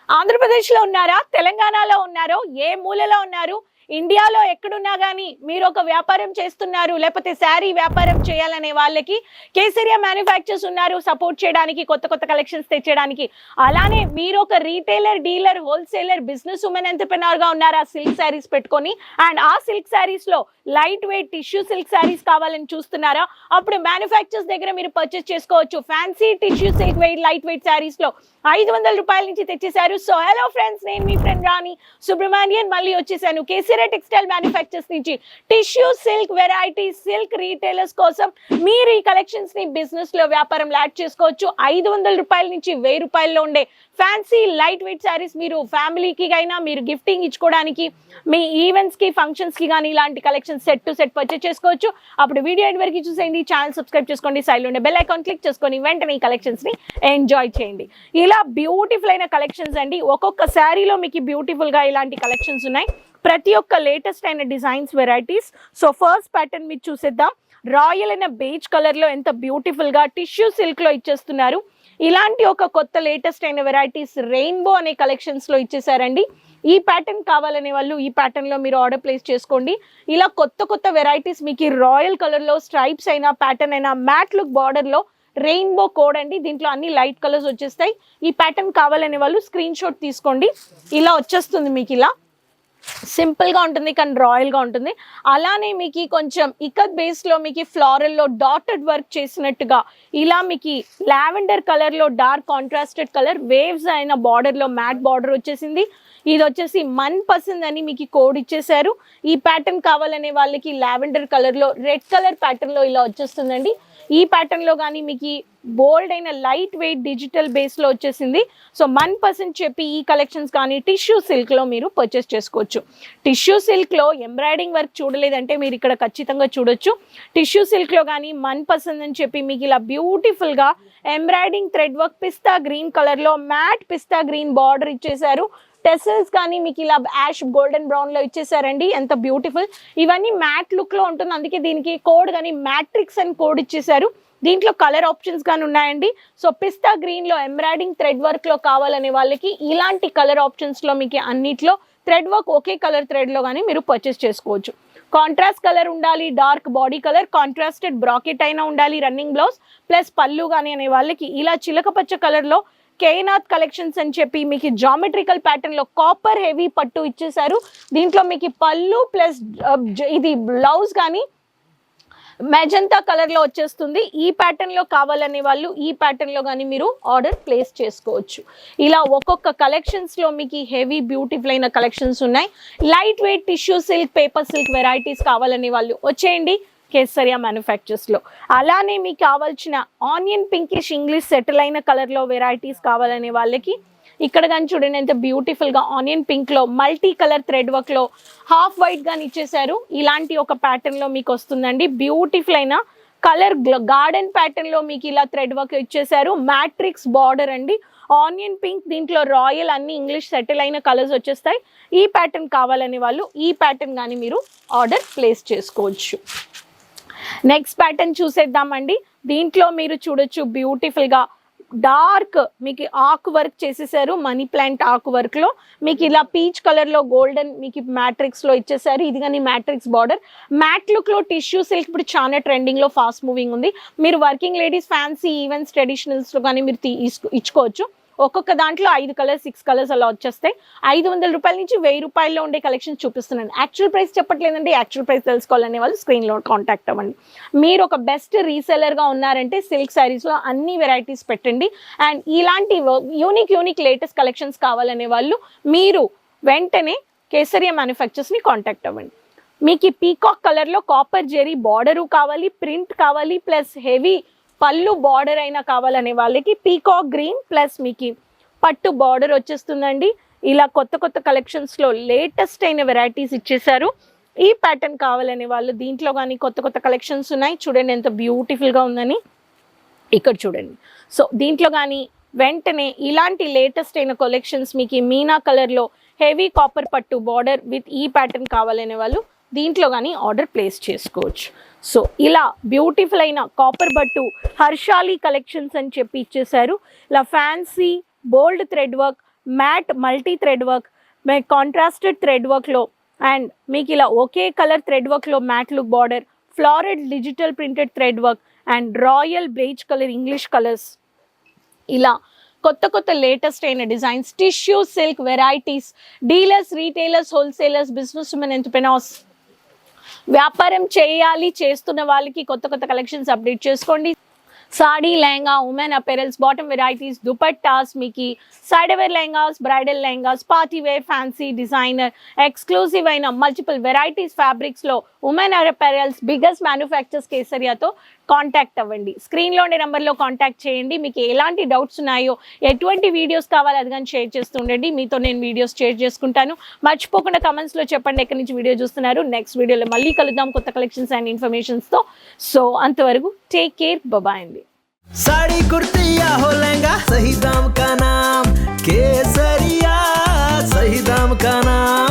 ఆంధ్రప్రదేశ్లో ఉన్నారా, తెలంగాణలో ఉన్నారో, ఏ మూలలో ఉన్నారు, ఇండియాలో ఎక్కడున్నా కానీ మీరు ఒక వ్యాపారం చేస్తున్నారు, లేకపోతే శారీ వ్యాపారం చేయాలనే వాళ్ళకి కేసరియా మ్యానుఫ్యాక్చర్స్ ఉన్నారు సపోర్ట్ చేయడానికి, కొత్త కొత్త కలెక్షన్స్ తెచ్చడానికి. అలానే మీరు ఒక retailer, dealer, wholesaler, business women entrepreneur గా ఉన్నారా సిల్క్ శారీస్ పెట్టుకొని, అండ్ ఆ సిల్క్ శారీస్ లో light weight tissue silk saris కావాలని చూస్తున్నారా, అప్పుడు మ్యానుఫ్యాక్చర్స్ దగ్గర మీరు పర్చేస్ చేసుకోవచ్చు. Fancy tissue silk weight, light weight saris లో 500 రూపాయల నుంచి తెచ్చేశారు. సో హలో ఫ్రెండ్స్, నేను మీ ఫ్రెండ్ రాణి సుబ్రహ్మణ్యన్ మళ్ళీ వచ్చేసాను కేసరియా టెక్స్టైల్ మ్యానుఫ్యాక్చర్స్ నుంచి. Tissue silk variety silk retailers కోసం మీరు ఈ కలెక్షన్స్ ని బిజినెస్ లో వ్యాపారం యాడ్ చేసుకోవచ్చు. 500 రూపాయల నుంచి 1000 రూపాయల్లో ఉండే ఫ్యాన్సీ లైట్ వెయిట్ శారీస్ మీరు ఫ్యామిలీకి అయినా, మీరు గిఫ్టింగ్ ఇచ్చుకోవడానికి, మీ ఈవెంట్స్ కి, ఫంక్షన్స్ కి కానీ ఇలాంటి collection set to set purchase చేసుకోవచ్చు. అప్పుడు వీడియో ఎండ్ వరకు చూసేయండి, ఛానల్ సబ్స్క్రైబ్ చేసుకోండి, సైడ్లో ఉండే బెల్ ఐకాన్ క్లిక్ చేసుకొని వెంటనే ఈ కలెక్షన్స్ ని ఎంజాయ్ చేయండి. ఇలా బ్యూటిఫుల్ అయిన కలెక్షన్స్ అండి. ఒక్కొక్క శారీలో మీకు బ్యూటిఫుల్ గా ఇలాంటి కలెక్షన్స్ ఉన్నాయి. ప్రతి ఒక్క లేటెస్ట్ అయిన designs, varieties. So first pattern మీరు చూసేద్దాం. రాయల్ అయిన బేజ్ కలర్ లో ఎంత బ్యూటిఫుల్ గా టిష్యూ సిల్క్ లో ఇచ్చేస్తున్నారు. ఇలాంటి ఒక కొత్త లేటెస్ట్ అయిన వెరైటీస్ రెయిన్బో అనే కలెక్షన్స్ లో ఇచ్చేసారండి. ఈ ప్యాటర్న్ కావాలనే వాళ్ళు ఈ ప్యాటర్న్ లో మీరు ఆర్డర్ ప్లేస్ చేసుకోండి. ఇలా కొత్త కొత్త వెరైటీస్ మీకు రాయల్ కలర్ లో స్ట్రైప్స్ అయినా, ప్యాటర్న్ అయినా, మ్యాట్ లుక్ బార్డర్ లో రెయిన్బో కోడ్ అండి. దీంట్లో అన్ని లైట్ కలర్స్ వచ్చేస్తాయి. ఈ ప్యాటర్న్ కావాలనే వాళ్ళు స్క్రీన్ షాట్ తీసుకోండి. ఇలా వచ్చేస్తుంది మీకు, ఇలా సింపుల్ గా ఉంటుంది కానీ రాయల్ గా ఉంటుంది. అలానే మీకు కొంచెం ఇకత్ బేస్ లో మీకు ఫ్లోరల్ లో డాటెడ్ వర్క్ చేసినట్టుగా ఇలా మీకు లావెండర్ కలర్ లో డార్క్ కాంట్రాస్టెడ్ కలర్ వేవ్స్ అయిన బార్డర్ లో మ్యాట్ బార్డర్ వచ్చేసింది. ఇది వచ్చేసి మన్ పసంద్ అని మీకు కోడ్ ఇచ్చేసారు. ఈ ప్యాటర్న్ కావాలనే వాళ్ళకి లావెండర్ కలర్ లో రెడ్ కలర్ ప్యాటర్న్ లో ఇలా వచ్చేస్తుందండి. ఈ ప్యాటర్న్ లో కానీ మీకు బోల్డ్ అయిన లైట్ వెయిట్ డిజిటల్ బేస్ లో వచ్చేసింది. సో 1% చెప్పి ఈ కలెక్షన్స్ కానీ టిష్యూ సిల్క్ లో మీరు పర్చేస్ చేసుకోవచ్చు. టిష్యూ సిల్క్ లో ఎంబ్రాయిడింగ్ వర్క్ చూడలేదంటే మీరు ఇక్కడ ఖచ్చితంగా చూడొచ్చు. టిష్యూ సిల్క్ లో కానీ 1% అని చెప్పి మీకు ఇలా బ్యూటిఫుల్ గా ఎంబ్రాయిడింగ్ థ్రెడ్ వర్క్ పిస్తా గ్రీన్ కలర్ లో మ్యాట్ పిస్తా గ్రీన్ బార్డర్ ఇచ్చేసారు. టెసల్స్ కానీ మీకు ఇలా యాష్ గోల్డెన్ బ్రౌన్ లో ఇచ్చేసారండి. ఎంత బ్యూటిఫుల్. ఇవన్నీ మ్యాట్ లుక్ లో ఉంటుంది, అందుకే దీనికి కోడ్ కానీ మ్యాట్రిక్స్ అని కోడ్ ఇచ్చేసారు. దీంట్లో కలర్ ఆప్షన్స్ కానీ ఉన్నాయండి. సో పిస్తా గ్రీన్ లో ఎంబ్రాయిడింగ్ థ్రెడ్ వర్క్ లో కావాలనే వాళ్ళకి ఇలాంటి కలర్ ఆప్షన్స్ లో మీకు అన్నిట్లో థ్రెడ్ వర్క్ ఒకే కలర్ థ్రెడ్ లో కానీ మీరు పర్చేస్ చేసుకోవచ్చు. కాంట్రాస్ట్ కలర్ ఉండాలి, dark body colour, contrasted bracket అయినా ఉండాలి, రన్నింగ్ బ్లౌజ్ ప్లస్ పళ్ళు కానీ అనే వాళ్ళకి ఇలా చిలక పచ్చ కలర్ లో కేనాథ్ కలెక్షన్స్ అని చెప్పి మీకు జామెట్రికల్ ప్యాటర్న్ లో కాపర్ హెవీ పట్టు ఇచ్చేసారు. దీంట్లో మీకు పళ్ళు ప్లస్ ఇది బ్లౌజ్ కానీ మెజంతా కలర్ లో వచ్చేస్తుంది. ఈ ప్యాటర్న్ లో కావాలనే వాళ్ళు ఈ ప్యాటర్న్ లో కానీ మీరు ఆర్డర్ ప్లేస్ చేసుకోవచ్చు. ఇలా ఒక్కొక్క కలెక్షన్స్ లో మీకు హెవీ బ్యూటిఫుల్ అయిన కలెక్షన్స్ ఉన్నాయి. Light weight tissue silk, paper silk varieties కావాలనే వాళ్ళు వచ్చేయండి కేసరియా మ్యానుఫ్యాక్చర్స్ లో. అలానే మీకు కావాల్సిన ఆనియన్ పింకిష్ ఇంగ్లీష్ సెటిల్ అయిన కలర్ లో వెరైటీస్ కావాలనే వాళ్ళకి ఇక్కడ కానీ చూడండి ఎంత బ్యూటిఫుల్ గా ఆనియన్ పింక్ లో మల్టీ కలర్ థ్రెడ్ వర్క్ లో హాఫ్ వైట్ గాని ఇచ్చేసారు. ఇలాంటి ఒక ప్యాటర్న్ లో మీకు వస్తుందండి. బ్యూటిఫుల్ అయిన కలర్ గార్డెన్ ప్యాటర్న్ లో మీకు ఇలా థ్రెడ్ వర్క్ ఇచ్చేసారు. మ్యాట్రిక్స్ బార్డర్ అండి. ఆనియన్ పింక్, దీంట్లో రాయల్, అన్ని ఇంగ్లీష్ సెటిల్ అయిన కలర్స్ వచ్చేస్తాయి. ఈ ప్యాటర్న్ కావాలనే వాళ్ళు ఈ ప్యాటర్న్ కానీ మీరు ఆర్డర్ ప్లేస్ చేసుకోవచ్చు. నెక్స్ట్ ప్యాటర్న్ చూసేద్దామండి. దీంట్లో మీరు చూడొచ్చు బ్యూటిఫుల్ గా డార్క్ మీకు ఆకు వర్క్ చేసేసారు. మనీ ప్లాంట్ ఆకు వర్క్ లో మీకు ఇలా పీచ్ కలర్ లో గోల్డెన్ మీకు మ్యాట్రిక్స్ లో ఇచ్చేసారు. ఇది కానీ మ్యాట్రిక్స్ బార్డర్. మ్యాట్ లుక్ లో టిష్యూ సిల్క్ ఇప్పుడు చాలా ట్రెండింగ్ లో ఫాస్ట్ మూవింగ్ ఉంది. మీరు working ladies fancy events traditionals లో కానీ మీరు ఇచ్చుకోవచ్చు. ఒక్కొక్క దాంట్లో 5 కలర్స్ 6 కలర్స్ అలా వచ్చేస్తాయి. 500 రూపాయల నుంచి 1000 రూపాయల్లో ఉండే కలెక్షన్స్ చూపిస్తున్నాను. యాక్చువల్ ప్రైస్ చెప్పట్లేదండి. యాక్చువల్ ప్రైస్ తెలుసుకోవాలనే వాళ్ళు స్క్రీన్లో కాంటాక్ట్ అవ్వండి. మీరు ఒక బెస్ట్ రీసెలర్గా ఉన్నారంటే సిల్క్ శారీస్లో అన్ని వెరైటీస్ పెట్టండి. అండ్ ఇలాంటి యూనిక్ లేటెస్ట్ కలెక్షన్స్ కావాలనే వాళ్ళు మీరు వెంటనే కేసరియా మ్యానుఫ్యాక్చర్స్ని కాంటాక్ట్ అవ్వండి. మీకు పీకాక్ కలర్లో కాపర్ జెరీ బార్డరు కావాలి, ప్రింట్ కావాలి, ప్లస్ హెవీ పళ్ళు బార్డర్ అయినా కావాలనే వాళ్ళకి పీకాక్ గ్రీన్ ప్లస్ మీకు పట్టు బార్డర్ వచ్చేస్తుందండి. ఇలా కొత్త కొత్త కలెక్షన్స్లో లేటెస్ట్ అయిన వెరైటీస్ ఇచ్చేసారు. ఈ ప్యాటర్న్ కావాలనే వాళ్ళు దీంట్లో కానీ కొత్త కొత్త కలెక్షన్స్ ఉన్నాయి. చూడండి ఎంత బ్యూటిఫుల్గా ఉందని. ఇక్కడ చూడండి. సో దీంట్లో కానీ వెంటనే ఇలాంటి లేటెస్ట్ అయిన కలెక్షన్స్ మీకు మీనా కలర్లో హెవీ కాపర్ పట్టు బార్డర్ విత్ ఈ ప్యాటర్న్ కావాలనే వాళ్ళు దీంట్లో కానీ ఆర్డర్ ప్లేస్ చేసుకోవచ్చు. సో ఇలా బ్యూటిఫుల్ అయిన కాపర్ బట్టు హర్షాలి కలెక్షన్స్ అని చెప్పి ఇచ్చేసారు. ఇలా fancy bold thread work matt multi thread work, contrasted thread వర్క్లో అండ్ మీకు ఇలా ఒకే కలర్ థ్రెడ్ వర్క్లో matt look border, flowered digital printed thread work and royal beige colour English colours, ఇలా కొత్త కొత్త లేటెస్ట్ అయిన designs, tissue silk varieties, dealers, retailers, wholesalers, business women, entrepreneurs, వ్యాపారం చేయాలి చేస్తున్న వాళ్ళకి కొత్త కొత్త కలెక్షన్స్ అప్డేట్ చేసుకోండి. Sari, lehenga, women apparels, bottom varieties, dupattas, మీకు side wear lehengas, bridal lehengas, party wear, fancy, designer, exclusive అయిన మల్టిపుల్ వెరైటీస్ ఫ్యాబ్రిక్స్లో ఉమెన్ అపెరల్స్ బిగ్గెస్ట్ మ్యానుఫ్యాక్చర్స్ కేసరియాతో కాంటాక్ట్ అవ్వండి. స్క్రీన్లో ఉండే నెంబర్లో కాంటాక్ట్ చేయండి. మీకు ఎలాంటి డౌట్స్ ఉన్నాయో, ఎటువంటి వీడియోస్ కావాలో అది కానీ షేర్ చేస్తూ ఉండండి. మీతో నేను వీడియోస్ షేర్ చేసుకుంటాను. మర్చిపోకుండా కమెంట్స్లో చెప్పండి ఎక్కడి నుంచి వీడియో చూస్తున్నారు. నెక్స్ట్ వీడియోలో మళ్ళీ కలుద్దాం కొత్త కలెక్షన్స్ అండ్ ఇన్ఫర్మేషన్స్తో. సో అంతవరకు టేక్ కేర్, బాయ్ అండి. साड़ी कुर्ती या हो लहंगा, सही दाम का नाम केसरिया, सही दाम का नाम।